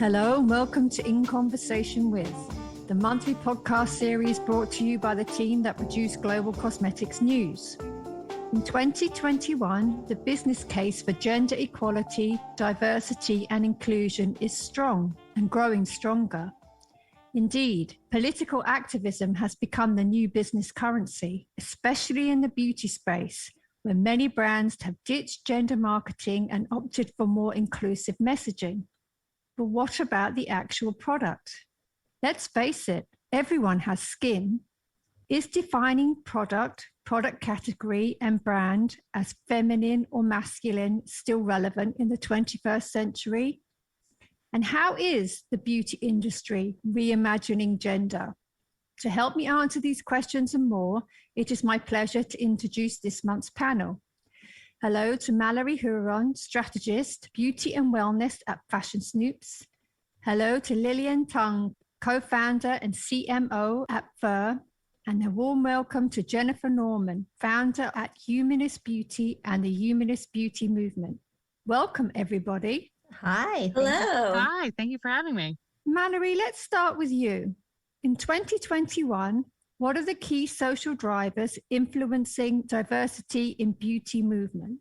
Hello and welcome to In Conversation With, the monthly podcast series brought to you by the team that produce Global Cosmetics News. In 2021, the business case for gender equality, diversity and inclusion is strong and growing stronger. Indeed, political activism has become the new business currency, especially in the beauty space, where many brands have ditched gender marketing and opted for more inclusive messaging. But what about the actual product? Let's face it, everyone has skin. Is defining product category and brand as feminine or masculine still relevant in the 21st century? And how is the beauty industry reimagining gender? To help me answer these questions and more, it is my pleasure to introduce this month's panel. Hello to Mallory Huron, Strategist, Beauty and Wellness at Fashion Snoops. Hello to Lillian Tung, co-founder and CMO at Fur. And a warm welcome to Jennifer Norman, founder at Humanist Beauty and the Humanist Beauty Movement. Welcome, everybody. Hi. Hello. Hi, thank you for having me. Mallory, let's start with you. In 2021, what are the key social drivers influencing diversity in beauty movement?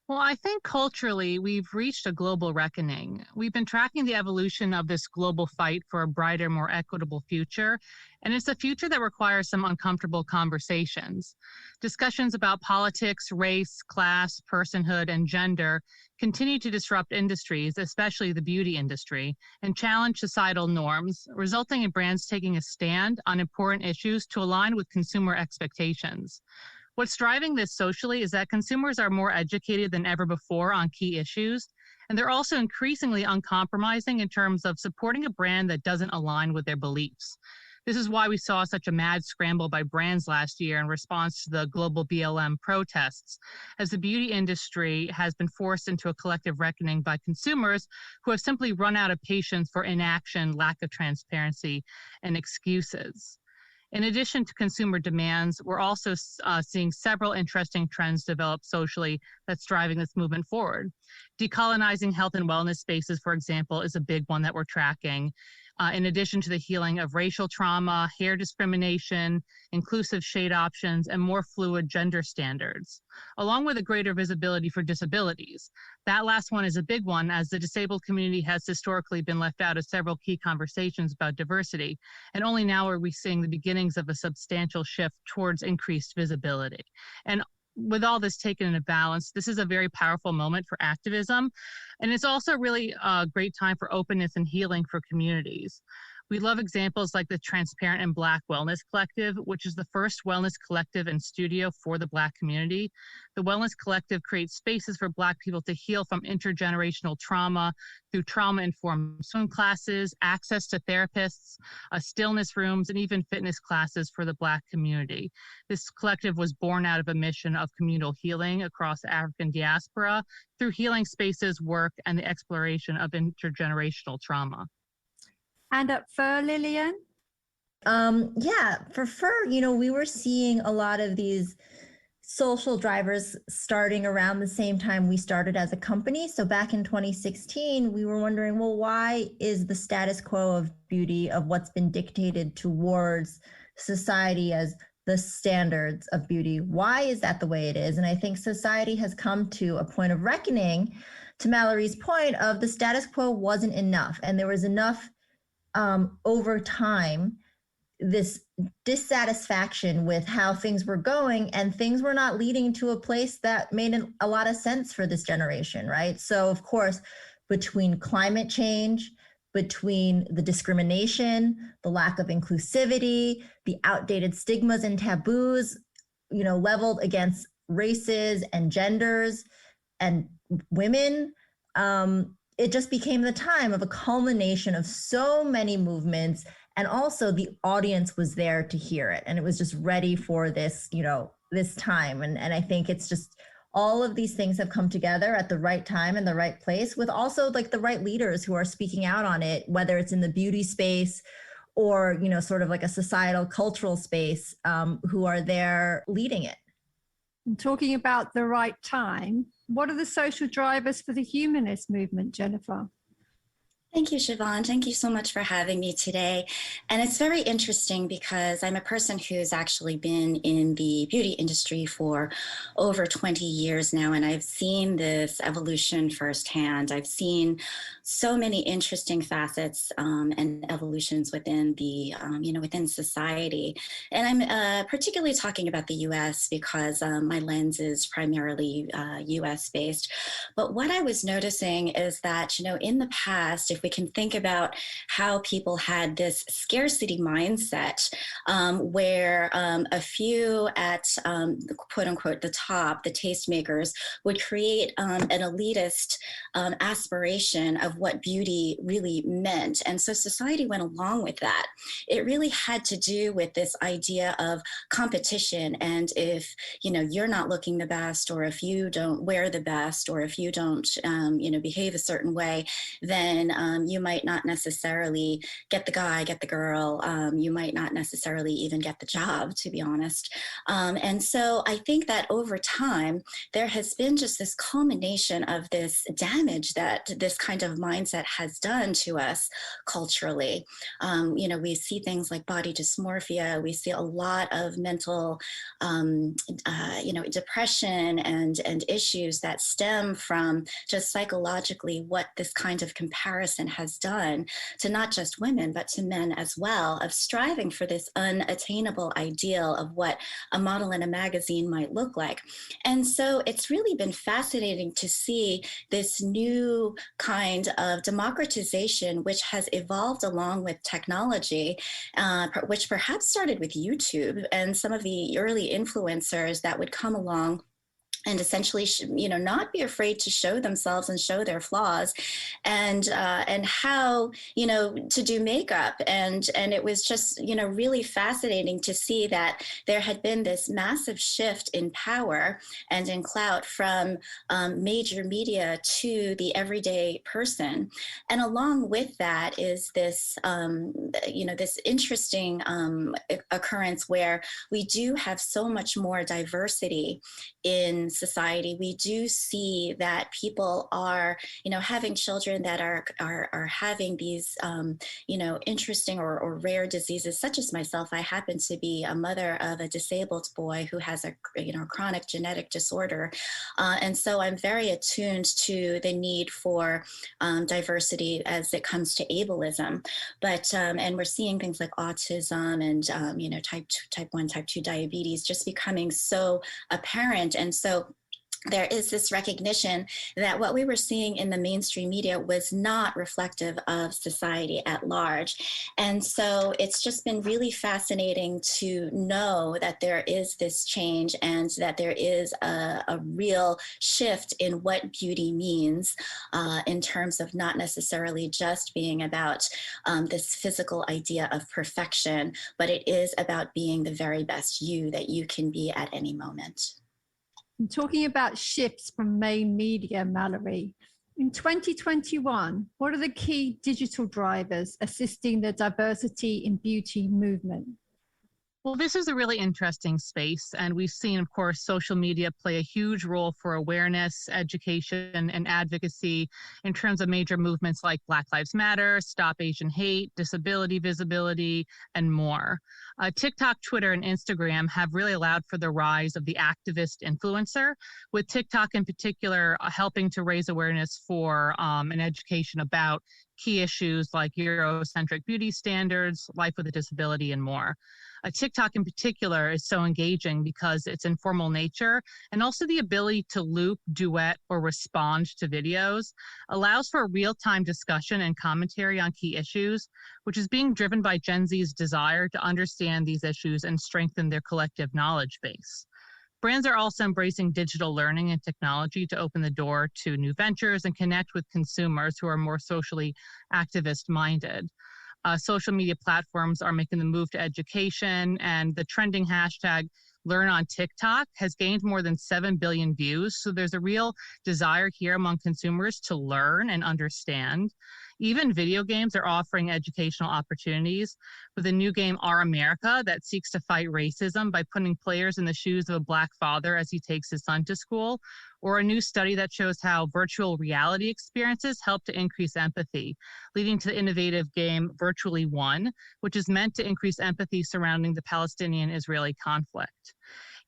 Well, I think culturally, we've reached a global reckoning. We've been tracking the evolution of this global fight for a brighter, more equitable future, and it's a future that requires some uncomfortable conversations. Discussions about politics, race, class, personhood, and gender continue to disrupt industries, especially the beauty industry, and challenge societal norms, resulting in brands taking a stand on important issues to align with consumer expectations. What's driving this socially is that consumers are more educated than ever before on key issues, and they're also increasingly uncompromising in terms of supporting a brand that doesn't align with their beliefs. This is why we saw such a mad scramble by brands last year in response to the global BLM protests, as the beauty industry has been forced into a collective reckoning by consumers who have simply run out of patience for inaction, lack of transparency, and excuses. In addition to consumer demands, we're also seeing several interesting trends develop socially that's driving this movement forward. Decolonizing health and wellness spaces, for example, is a big one that we're tracking. In addition to the healing of racial trauma, hair discrimination, inclusive shade options, and more fluid gender standards, along with a greater visibility for disabilities. That last one is a big one, as the disabled community has historically been left out of several key conversations about diversity, and only now are we seeing the beginnings of a substantial shift towards increased visibility. And with all this taken in a balance, this is a very powerful moment for activism. And it's also really a great time for openness and healing for communities. We love examples like the Transparent and Black Wellness Collective, which is the first wellness collective and studio for the Black community. The Wellness Collective creates spaces for Black people to heal from intergenerational trauma through trauma-informed swim classes, access to therapists, stillness rooms, and even fitness classes for the Black community. This collective was born out of a mission of communal healing across the African diaspora through healing spaces, work, and the exploration of intergenerational trauma. And at Fur, Lillian? For Fur, we were seeing a lot of these social drivers starting around the same time we started as a company. So back in 2016, we were wondering, well, why is the status quo of beauty, of what's been dictated towards society as the standards of beauty, why is that the way it is? And I think society has come to a point of reckoning, to Mallory's point, of the status quo wasn't enough. And there was enough over time, this dissatisfaction with how things were going, and things were not leading to a place that made a lot of sense for this generation, right? So of course, between climate change, between the discrimination, the lack of inclusivity, the outdated stigmas and taboos, leveled against races and genders and women, it just became the time of a culmination of so many movements, and also the audience was there to hear it, and it was just ready for this, this time. And I think it's just all of these things have come together at the right time and the right place, with also like the right leaders who are speaking out on it, whether it's in the beauty space or, sort of like a societal cultural space, who are there leading it. And talking about the right time, what are the social drivers for the humanist movement, Jennifer? Thank you, Siobhan. Thank you so much for having me today. And it's very interesting because I'm a person who's actually been in the beauty industry for over 20 years now, and I've seen this evolution firsthand. I've seen so many interesting facets and evolutions within within society. And I'm particularly talking about the US because my lens is primarily US based. But what I was noticing is that, in the past, if we can think about how people had this scarcity mindset, where a few at quote unquote the top, the tastemakers, would create an elitist aspiration of what beauty really meant. And so society went along with that. It really had to do with this idea of competition. And if, you're not looking the best, or if you don't wear the best, or if you don't, behave a certain way, then you might not necessarily get the guy, get the girl. You might not necessarily even get the job, to be honest. And so I think that over time, there has been just this culmination of this damage that this kind of mindset has done to us culturally. We see things like body dysmorphia. We see a lot of mental, depression and issues that stem from just psychologically what this kind of comparison has done to not just women, but to men as well, of striving for this unattainable ideal of what a model in a magazine might look like. And so it's really been fascinating to see this new kind of democratization, which has evolved along with technology, which perhaps started with YouTube and some of the early influencers that would come along and essentially, not be afraid to show themselves and show their flaws, and how, to do makeup. And it was just, really fascinating to see that there had been this massive shift in power and in clout from major media to the everyday person. And along with that is this, this interesting occurrence where we do have so much more diversity in society. We do see that people are, having children that are having these, interesting or rare diseases, such as myself. I happen to be a mother of a disabled boy who has a chronic genetic disorder, and so I'm very attuned to the need for diversity as it comes to ableism. But and we're seeing things like autism and type 1, type 2 diabetes just becoming so apparent. And so there is this recognition that what we were seeing in the mainstream media was not reflective of society at large. And so it's just been really fascinating to know that there is this change and that there is a real shift in what beauty means in terms of not necessarily just being about this physical idea of perfection, but it is about being the very best you that you can be at any moment. And talking about shifts from main media, Mallory, in 2021, what are the key digital drivers assisting the diversity in beauty movement? Well, this is a really interesting space, and we've seen, of course, social media play a huge role for awareness, education, and advocacy in terms of major movements like Black Lives Matter, Stop Asian Hate, disability visibility, and more. TikTok, Twitter, and Instagram have really allowed for the rise of the activist influencer, with TikTok in particular helping to raise awareness for and education about key issues like Eurocentric beauty standards, life with a disability, and more. TikTok in particular is so engaging because its informal nature and also the ability to loop, duet, or respond to videos allows for a real-time discussion and commentary on key issues, which is being driven by Gen Z's desire to understand these issues and strengthen their collective knowledge base. Brands are also embracing digital learning and technology to open the door to new ventures and connect with consumers who are more socially activist-minded. Social media platforms are making the move to education, and the trending hashtag Learn on TikTok has gained more than 7 billion views. So there's a real desire here among consumers to learn and understand. Even video games are offering educational opportunities, with a new game, Our America, that seeks to fight racism by putting players in the shoes of a Black father as he takes his son to school, or a new study that shows how virtual reality experiences help to increase empathy, leading to the innovative game Virtually One, which is meant to increase empathy surrounding the Palestinian-Israeli conflict.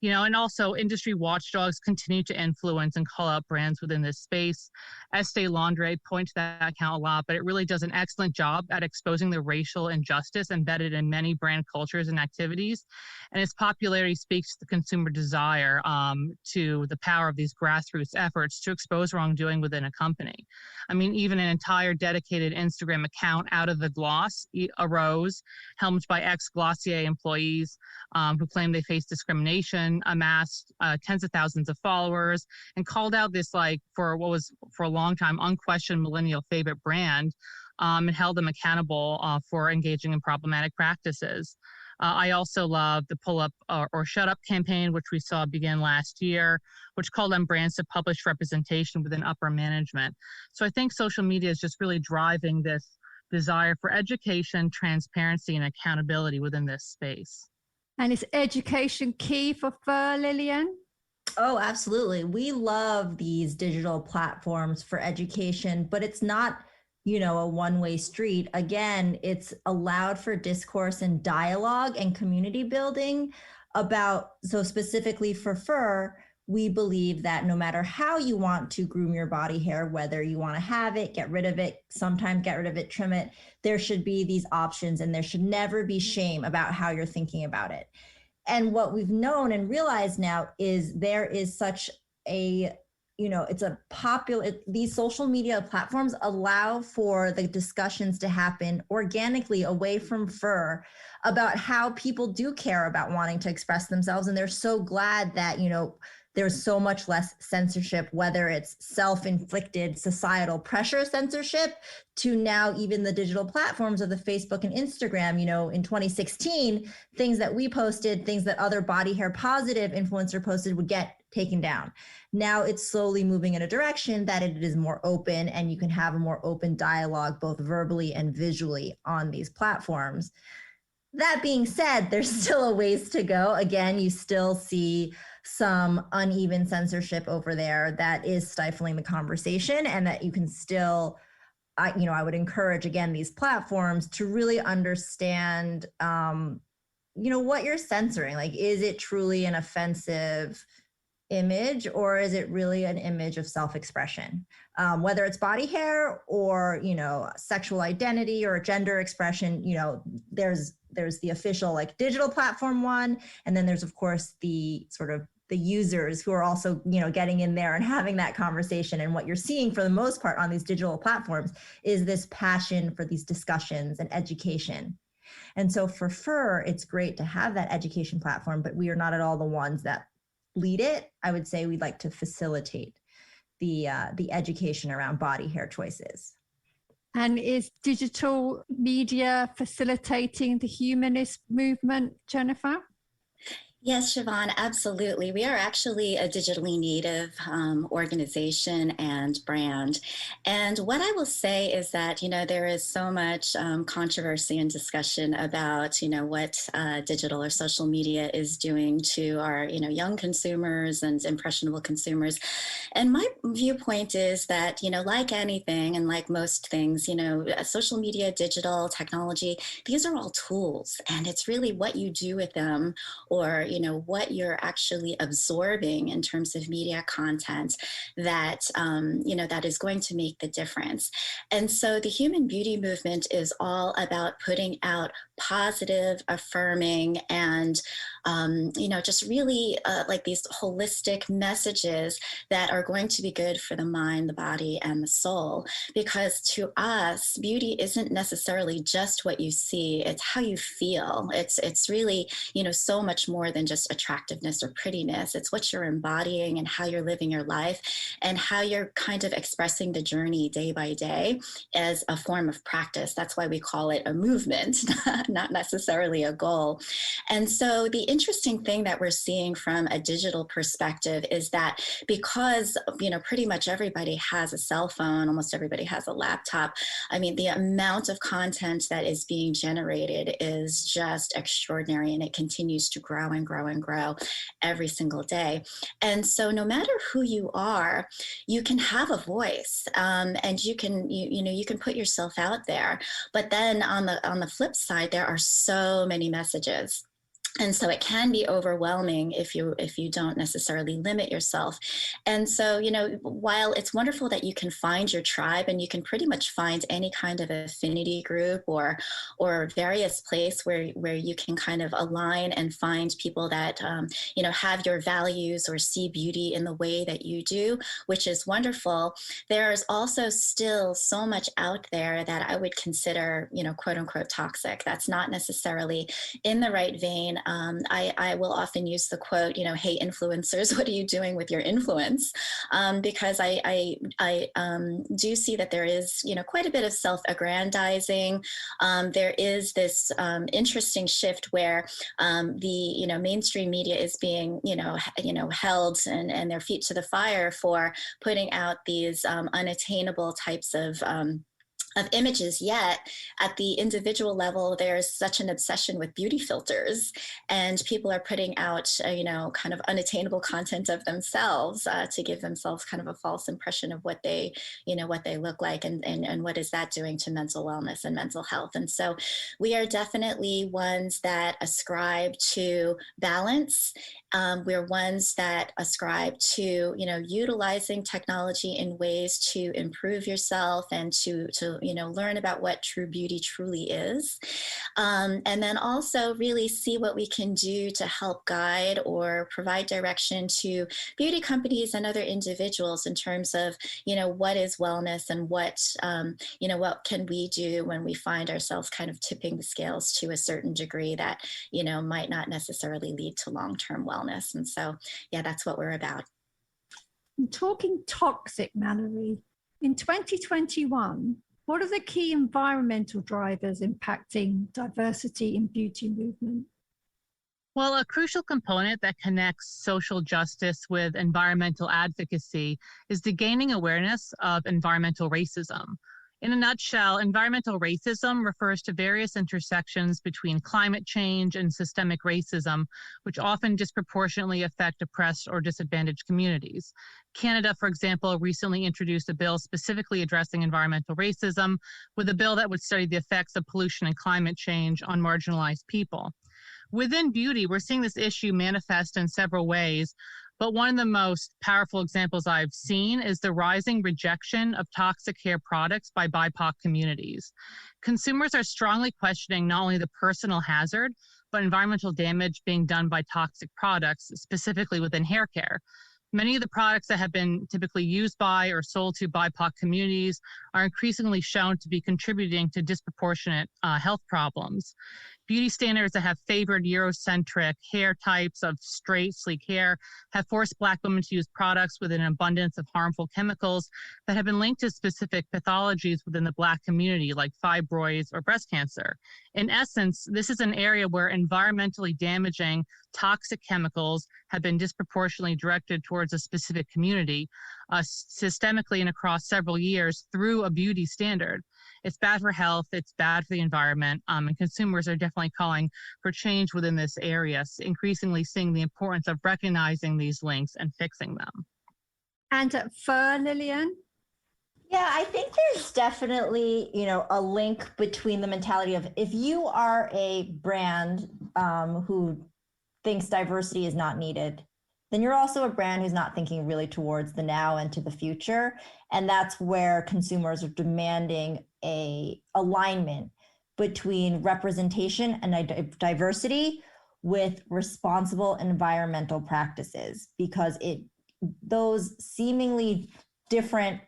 And also industry watchdogs continue to influence and call out brands within this space. Estee Lauder points to that account a lot, but it really does an excellent job at exposing the racial injustice embedded in many brand cultures and activities. And its popularity speaks to the consumer desire to the power of these grassroots efforts to expose wrongdoing within a company. I mean, even an entire dedicated Instagram account, Out of the Gloss, arose, helmed by ex-Glossier employees who claimed they faced discrimination, amassed tens of thousands of followers, and called out this, for what was for a long time unquestioned millennial favorite brand, and held them accountable for engaging in problematic practices. I also love the Pull Up or Shut Up campaign, which we saw begin last year, which called on brands to publish representation within upper management. So I think social media is just really driving this desire for education, transparency, and accountability within this space. And is education key for fur, Lillian? Oh, absolutely. We love these digital platforms for education, but it's not, a one-way street. Again, it's allowed for discourse and dialogue and community building so specifically for fur, we believe that no matter how you want to groom your body hair, whether you want to have it, get rid of it, sometimes get rid of it, trim it, there should be these options, and there should never be shame about how you're thinking about it. And what we've known and realized now is there is such a, it's a these social media platforms allow for the discussions to happen organically away from fur about how people do care about wanting to express themselves. And they're so glad that, there's so much less censorship, whether it's self-inflicted societal pressure censorship to now even the digital platforms of the Facebook and Instagram. In 2016, things that we posted, things that other body hair positive influencer posted would get taken down. Now it's slowly moving in a direction that it is more open, and you can have a more open dialogue, both verbally and visually, on these platforms. That being said, there's still a ways to go. Again, you still see some uneven censorship over there that is stifling the conversation, and that you can still, I would encourage, again, these platforms to really understand, what you're censoring. Is it truly an offensive image, or is it really an image of self-expression? Whether it's body hair or, sexual identity or gender expression, there's the official digital platform one. And then there's, of course, the sort of the users who are also, getting in there and having that conversation. And what you're seeing for the most part on these digital platforms is this passion for these discussions and education. And so for fur, it's great to have that education platform, but we are not at all the ones that lead it. I would say we'd like to facilitate the education around body hair choices. And is digital media facilitating the humanist movement, Jennifer? Yes, Siobhan, absolutely. We are actually a digitally native organization and brand. And what I will say is that, there is so much controversy and discussion about, what digital or social media is doing to our, young consumers and impressionable consumers. And my viewpoint is that, like anything and like most things, social media, digital technology, these are all tools. And it's really what you do with them, or what you're actually absorbing in terms of media content that, that is going to make the difference. And so the human beauty movement is all about putting out positive, affirming, and, just really like these holistic messages that are going to be good for the mind, the body, and the soul. Because to us, beauty isn't necessarily just what you see, it's how you feel. It's really, so much more than just attractiveness or prettiness. It's what you're embodying and how you're living your life. and how you're kind of expressing the journey day by day as a form of practice. That's why we call it a movement, not necessarily a goal. And so the interesting thing that we're seeing from a digital perspective is that because, pretty much everybody has a cell phone, almost everybody has a laptop. I mean, the amount of content that is being generated is just extraordinary, and it continues to grow and grow and grow every single day. And so no matter who you are, you can have a voice, and you can put yourself out there. But then on the flip side, there are so many messages. And so it can be overwhelming if you don't necessarily limit yourself. And so, while it's wonderful that you can find your tribe, and you can pretty much find any kind of affinity group or various place where you can kind of align and find people that, have your values or see beauty in the way that you do, which is wonderful. There's also still so much out there that I would consider, quote unquote, toxic. That's not necessarily in the right vein. I will often use the quote, hey, influencers, what are you doing with your influence? Because I do see that there is, quite a bit of self-aggrandizing. There is this interesting shift where the, mainstream media is being, held and their feet to the fire for putting out these unattainable types of images, yet at the individual level, there's such an obsession with beauty filters, and people are putting out, kind of unattainable content of themselves to give themselves kind of a false impression of what they look like, and what is that doing to mental wellness and mental health. And so we are definitely ones that ascribe to balance. We're ones that ascribe to, utilizing technology in ways to improve yourself and to learn about what true beauty truly is. And then also really see what we can do to help guide or provide direction to beauty companies and other individuals in terms of, what is wellness, and what can we do when we find ourselves kind of tipping the scales to a certain degree that, might not necessarily lead to long-term wellness. And so, yeah, that's what we're about. Talking toxic, Mallory, in 2021, what are the key environmental drivers impacting diversity in beauty movement? Well, a crucial component that connects social justice with environmental advocacy is the gaining awareness of environmental racism. In a nutshell, environmental racism refers to various intersections between climate change and systemic racism, which often disproportionately affect oppressed or disadvantaged communities. Canada, for example, recently introduced a bill specifically addressing environmental racism, with a bill that would study the effects of pollution and climate change on marginalized people. Within beauty, we're seeing this issue manifest in several ways, but one of the most powerful examples I've seen is the rising rejection of toxic hair products by BIPOC communities. Consumers are strongly questioning not only the personal hazard, but environmental damage being done by toxic products, specifically within hair care. Many of the products that have been typically used by or sold to BIPOC communities are increasingly shown to be contributing to disproportionate health problems. Beauty standards that have favored Eurocentric hair types of straight, sleek hair have forced Black women to use products with an abundance of harmful chemicals that have been linked to specific pathologies within the Black community, like fibroids or breast cancer. In essence, this is an area where environmentally damaging toxic chemicals have been disproportionately directed towards a specific community, systemically and across several years through a beauty standard. It's bad for health, it's bad for the environment, and consumers are definitely calling for change within this area, increasingly seeing the importance of recognizing these links and fixing them. And for Lillian? Yeah, I think there's definitely, a link between the mentality of, if you are a brand who thinks diversity is not needed, then you're also a brand who's not thinking really towards the now and to the future. And that's where consumers are demanding a alignment between representation and diversity with responsible environmental practices, because those seemingly different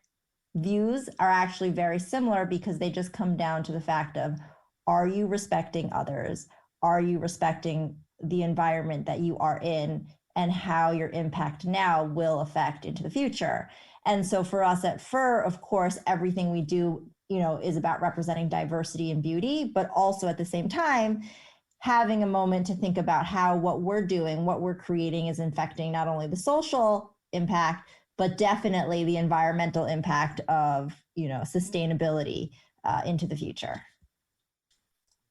views are actually very similar, because they just come down to the fact of, are you respecting others? Are you respecting the environment that you are in? and how your impact now will affect into the future. And so for us at Fur, of course, everything we do, is about representing diversity and beauty, but also at the same time, having a moment to think about how what we're doing, what we're creating is affecting not only the social impact, but definitely the environmental impact of, sustainability into the future.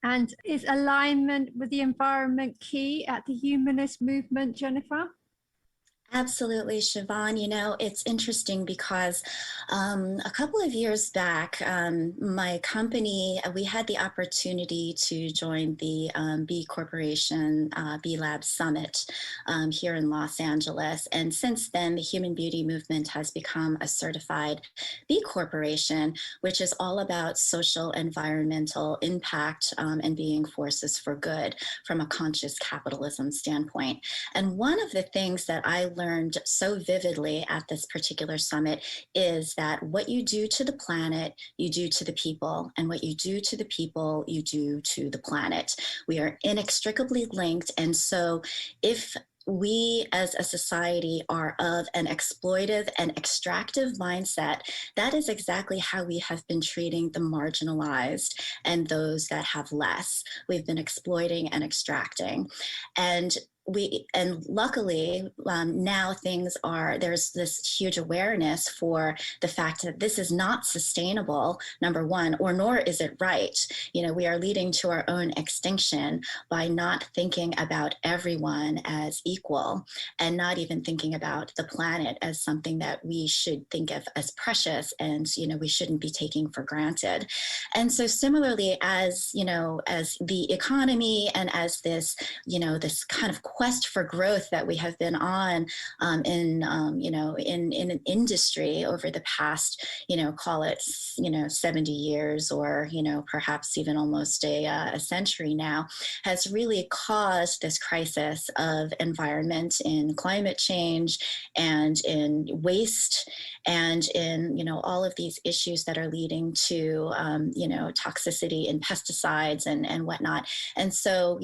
And is alignment with the environment key at the humanist movement, Jennifer? Absolutely, Siobhan. It's interesting because a couple of years back, my company, we had the opportunity to join the B Corporation B Lab Summit here in Los Angeles. And since then, the Human Beauty Movement has become a certified B Corporation, which is all about social environmental impact and being forces for good from a conscious capitalism standpoint. And one of the things that I learned so vividly at this particular summit is that what you do to the planet, you do to the people, and what you do to the people, you do to the planet. We are inextricably linked. And so if we as a society are of an exploitive and extractive mindset, that is exactly how we have been treating the marginalized and those that have less. We've been exploiting and extracting. And luckily now there's this huge awareness for the fact that this is not sustainable, number one, nor is it right. We are leading to our own extinction by not thinking about everyone as equal and not even thinking about the planet as something that we should think of as precious and, we shouldn't be taking for granted. And so similarly, as the economy and as this, this kind of quest for growth that we have been on in an industry over the past, call it, 70 years or, perhaps even almost a century now, has really caused this crisis of environment in climate change and in waste and in, all of these issues that are leading to, toxicity in pesticides and whatnot. And so,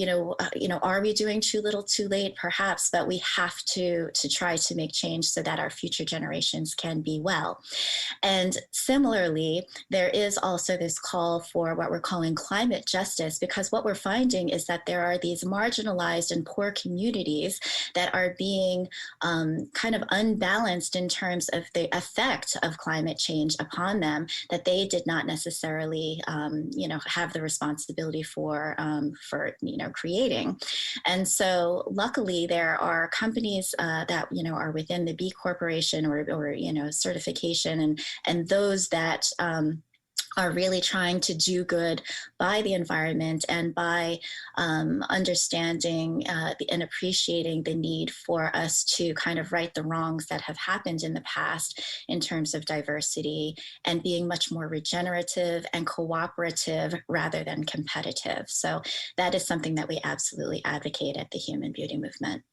are we doing too little too late? Perhaps, but we have to try to make change so that our future generations can be well. And similarly, there is also this call for what we're calling climate justice, because what we're finding is that there are these marginalized and poor communities that are being kind of unbalanced in terms of the effect of climate change upon them that they did not necessarily, have the responsibility for creating. And so luckily there are companies that, are within the B Corporation or certification and those that are really trying to do good by the environment and by understanding and appreciating the need for us to kind of right the wrongs that have happened in the past in terms of diversity and being much more regenerative and cooperative rather than competitive. So that is something that we absolutely advocate at the Human Beauty Movement.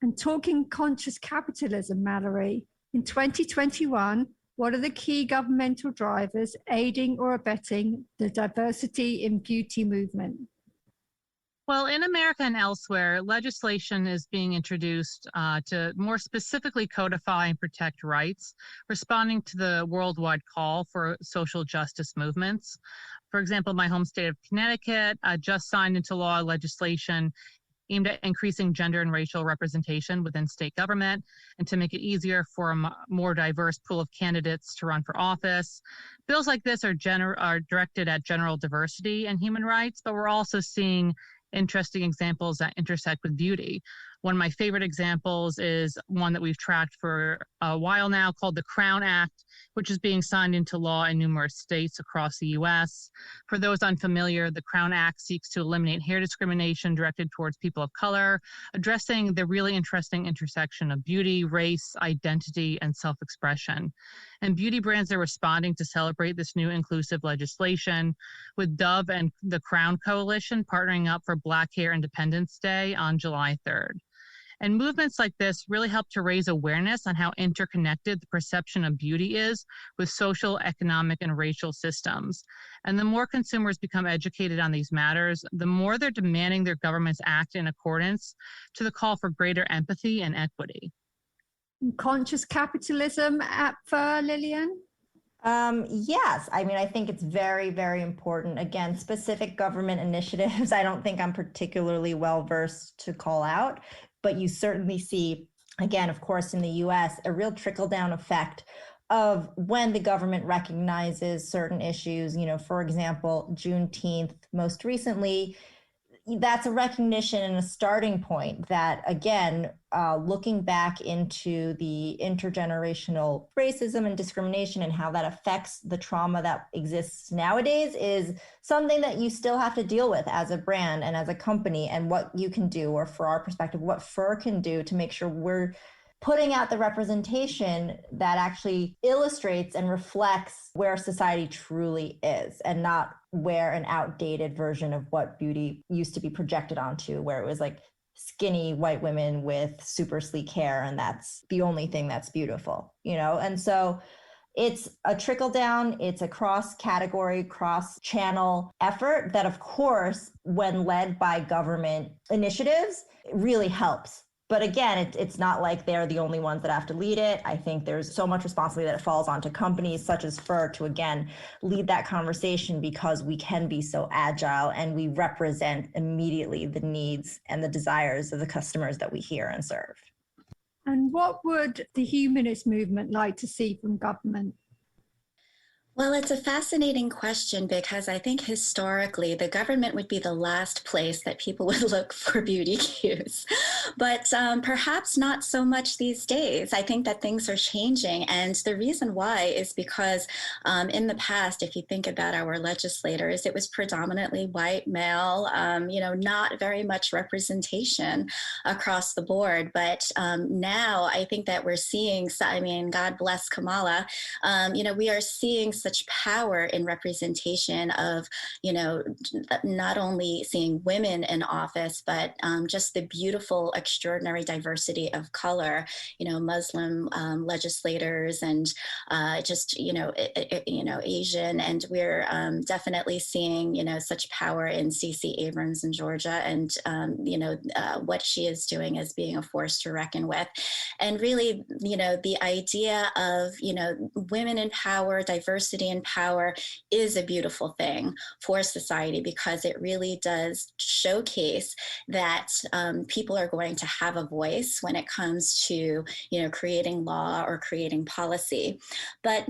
And talking conscious capitalism, Mallory, in 2021, what are the key governmental drivers aiding or abetting the diversity in beauty movement? Well, in America and elsewhere, legislation is being introduced to more specifically codify and protect rights, responding to the worldwide call for social justice movements. For example, my home state of Connecticut just signed into law legislation aimed at increasing gender and racial representation within state government and to make it easier for a more diverse pool of candidates to run for office. Bills like this are directed at general diversity and human rights, but we're also seeing interesting examples that intersect with beauty. One of my favorite examples is one that we've tracked for a while now called the Crown Act, which is being signed into law in numerous states across the U.S. For those unfamiliar, the Crown Act seeks to eliminate hair discrimination directed towards people of color, addressing the really interesting intersection of beauty, race, identity, and self-expression. And beauty brands are responding to celebrate this new inclusive legislation, with Dove and the Crown Coalition partnering up for Black Hair Independence Day on July 3rd. And movements like this really help to raise awareness on how interconnected the perception of beauty is with social, economic, and racial systems. And the more consumers become educated on these matters, the more they're demanding their governments act in accordance to the call for greater empathy and equity. Conscious capitalism for Lillian? Yes, I mean, I think it's very, very important. Again, specific government initiatives, I don't think I'm particularly well versed to call out, but you certainly see, again, of course, in the US, a real trickle down effect of when the government recognizes certain issues. You know, for example, Juneteenth, most recently, that's a recognition and a starting point that, again, looking back into the intergenerational racism and discrimination and how that affects the trauma that exists nowadays is something that you still have to deal with as a brand and as a company, and what you can do, or for our perspective, what FUR can do to make sure we're putting out the representation that actually illustrates and reflects where society truly is, and not where an outdated version of what beauty used to be projected onto, where it was like skinny white women with super sleek hair, and that's the only thing that's beautiful, you know? And so it's a trickle down, it's a cross category, cross channel effort that, of course, when led by government initiatives, really helps. But again, it's not like they're the only ones that have to lead it. I think there's so much responsibility that it falls onto companies such as FUR to, again, lead that conversation, because we can be so agile and we represent immediately the needs and the desires of the customers that we hear and serve. And what would the humanist movement like to see from government? Well, it's a fascinating question, because I think historically the government would be the last place that people would look for beauty cues. But perhaps not so much these days. I think that things are changing. And the reason why is because in the past, if you think about our legislators, it was predominantly white male, not very much representation across the board. But now I think that we're seeing, God bless Kamala, we are seeing such power in representation of, not only seeing women in office, but just the beautiful, extraordinary diversity of color, Muslim legislators, and Asian. And we're definitely seeing, such power in Stacey Abrams in Georgia, and, what she is doing as being a force to reckon with. And really, the idea of, women in power, diversity in power is a beautiful thing for society, because it really does showcase that people are going to have a voice when it comes to, creating law or creating policy. But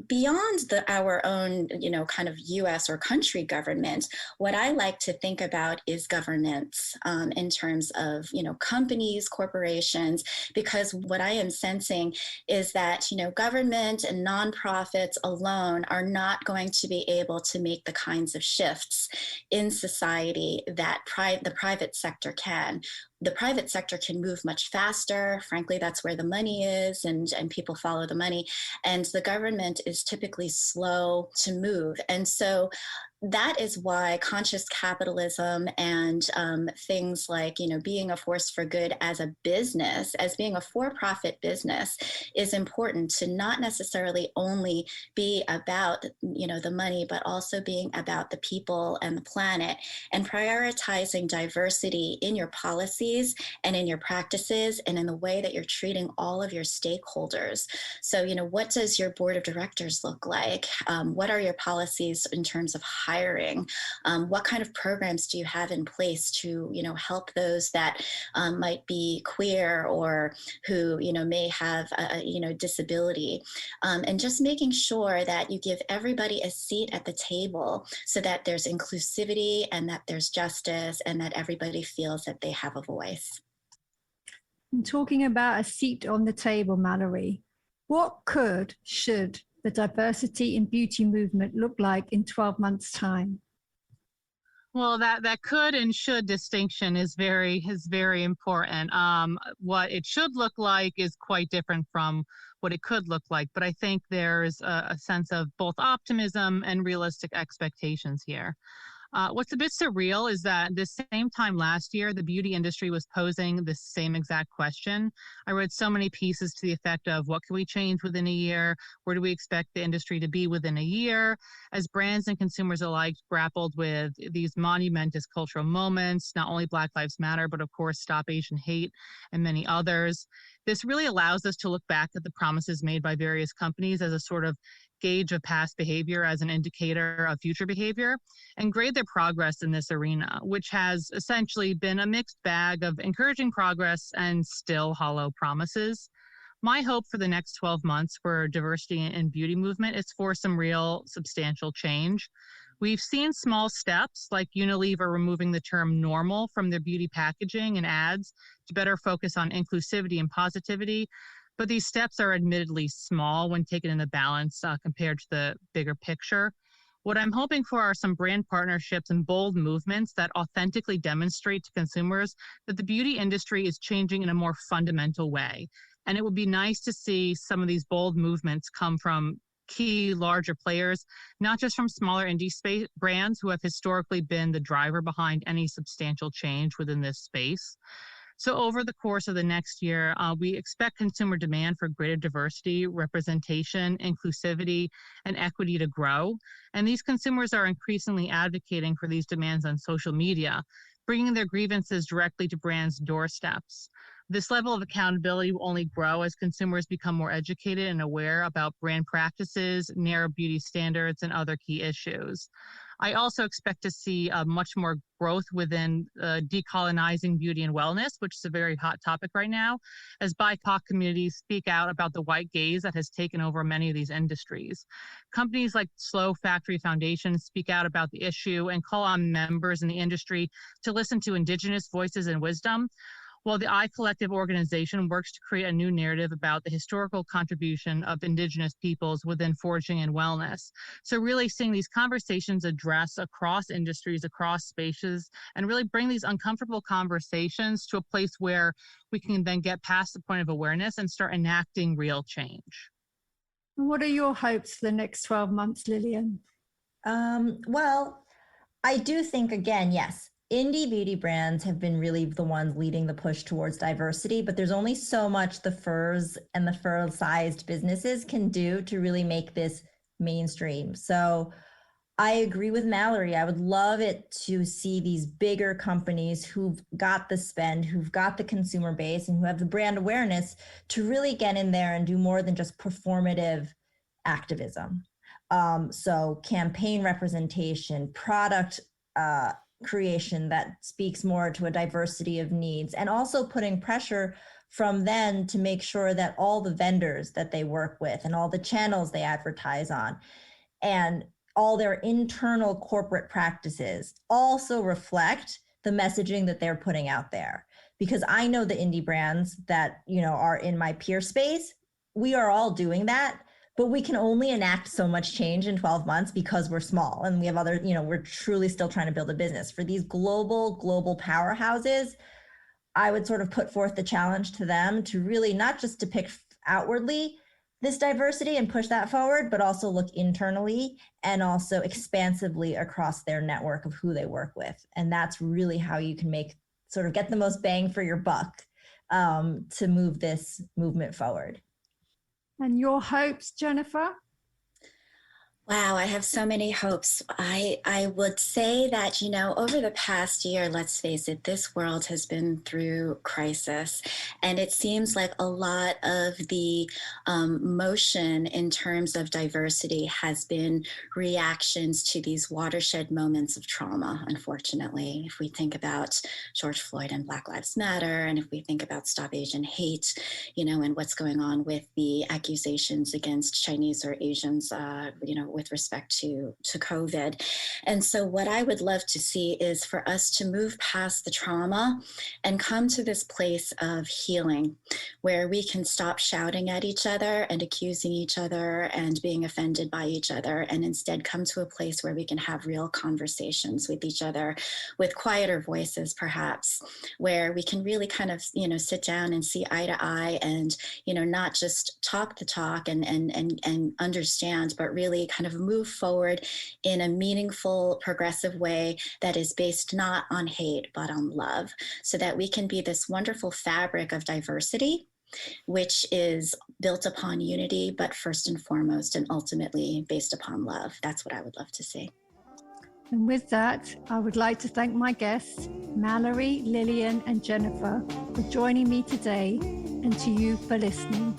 beyond our own, kind of US or country government, what I like to think about is governance in terms of, companies, corporations, because what I am sensing is that, government and nonprofits alone are not going to be able to make the kinds of shifts in society that the private sector can. The private sector can move much faster. Frankly, that's where the money is, and people follow the money. And the government is typically slow to move. And so that is why conscious capitalism and things like, being a force for good as a business, as being a for-profit business, is important, to not necessarily only be about, the money, but also being about the people and the planet, and prioritizing diversity in your policies and in your practices and in the way that you're treating all of your stakeholders. So, what does your board of directors look like? What are your policies in terms of hiring? What kind of programs do you have in place to, help those that might be queer, or who, may have a disability, and just making sure that you give everybody a seat at the table, so that there's inclusivity and that there's justice, and that everybody feels that they have a voice. And talking about a seat on the table, Mallory, what should the diversity in beauty movement look like in 12 months' time? Well, that could and should distinction is very important. What it should look like is quite different from what it could look like. But I think there's a sense of both optimism and realistic expectations here. What's a bit surreal is that this same time last year, the beauty industry was posing the same exact question. I read so many pieces to the effect of what can we change within a year? Where do we expect the industry to be within a year? As brands and consumers alike grappled with these monumentous cultural moments, not only Black Lives Matter, but of course, Stop Asian Hate and many others. This really allows us to look back at the promises made by various companies as a sort of gauge of past behavior as an indicator of future behavior and grade their progress in this arena, which has essentially been a mixed bag of encouraging progress and still hollow promises. My hope for the next 12 months for diversity and beauty movement is for some real substantial change. We've seen small steps like Unilever removing the term normal from their beauty packaging and ads to better focus on inclusivity and positivity. But these steps are admittedly small when taken in the balance compared to the bigger picture. What I'm hoping for are some brand partnerships and bold movements that authentically demonstrate to consumers that the beauty industry is changing in a more fundamental way. And it would be nice to see some of these bold movements come from key larger players, not just from smaller indie brands who have historically been the driver behind any substantial change within this space. So over the course of the next year, we expect consumer demand for greater diversity, representation, inclusivity, and equity to grow. And these consumers are increasingly advocating for these demands on social media, bringing their grievances directly to brands' doorsteps. This level of accountability will only grow as consumers become more educated and aware about brand practices, narrow beauty standards, and other key issues. I also expect to see much more growth within decolonizing beauty and wellness, which is a very hot topic right now, as BIPOC communities speak out about the white gaze that has taken over many of these industries. Companies like Slow Factory Foundation speak out about the issue and call on members in the industry to listen to Indigenous voices and wisdom, while the iCollective organization works to create a new narrative about the historical contribution of Indigenous peoples within foraging and wellness. So really seeing these conversations address across industries, across spaces, and really bring these uncomfortable conversations to a place where we can then get past the point of awareness and start enacting real change. What are your hopes for the next 12 months, Lillian? Well, I do think, again, yes, indie beauty brands have been really the ones leading the push towards diversity, but there's only so much the furs and the fur-sized businesses can do to really make this mainstream. So I agree with Mallory. I would love it to see these bigger companies who've got the spend, who've got the consumer base, and who have the brand awareness to really get in there and do more than just performative activism. So campaign representation, product creation that speaks more to a diversity of needs, and also putting pressure from them to make sure that all the vendors that they work with and all the channels they advertise on and all their internal corporate practices also reflect the messaging that they're putting out there. Because I know the indie brands that, are in my peer space, we are all doing that. But we can only enact so much change in 12 months because we're small and we have other, we're truly still trying to build a business. For these global powerhouses, I would sort of put forth the challenge to them to really not just depict outwardly this diversity and push that forward, but also look internally and also expansively across their network of who they work with. And that's really how you can get the most bang for your buck to move this movement forward. And your hopes, Jennifer? Wow, I have so many hopes. I would say that, over the past year, let's face it, this world has been through crisis. And it seems like a lot of the motion in terms of diversity has been reactions to these watershed moments of trauma, unfortunately. If we think about George Floyd and Black Lives Matter, and if we think about Stop Asian Hate, and what's going on with the accusations against Chinese or Asians, with respect to COVID. And so what I would love to see is for us to move past the trauma and come to this place of healing where we can stop shouting at each other and accusing each other and being offended by each other, and instead come to a place where we can have real conversations with each other with quieter voices, perhaps, where we can really kind of, sit down and see eye to eye and, not just talk the talk and understand, but really kind of of move forward in a meaningful, progressive way that is based not on hate, but on love, so that we can be this wonderful fabric of diversity, which is built upon unity, but first and foremost and ultimately based upon love. That's what I would love to see. And with that, I would like to thank my guests, Mallory, Lillian, and Jennifer, for joining me today, and to you for listening.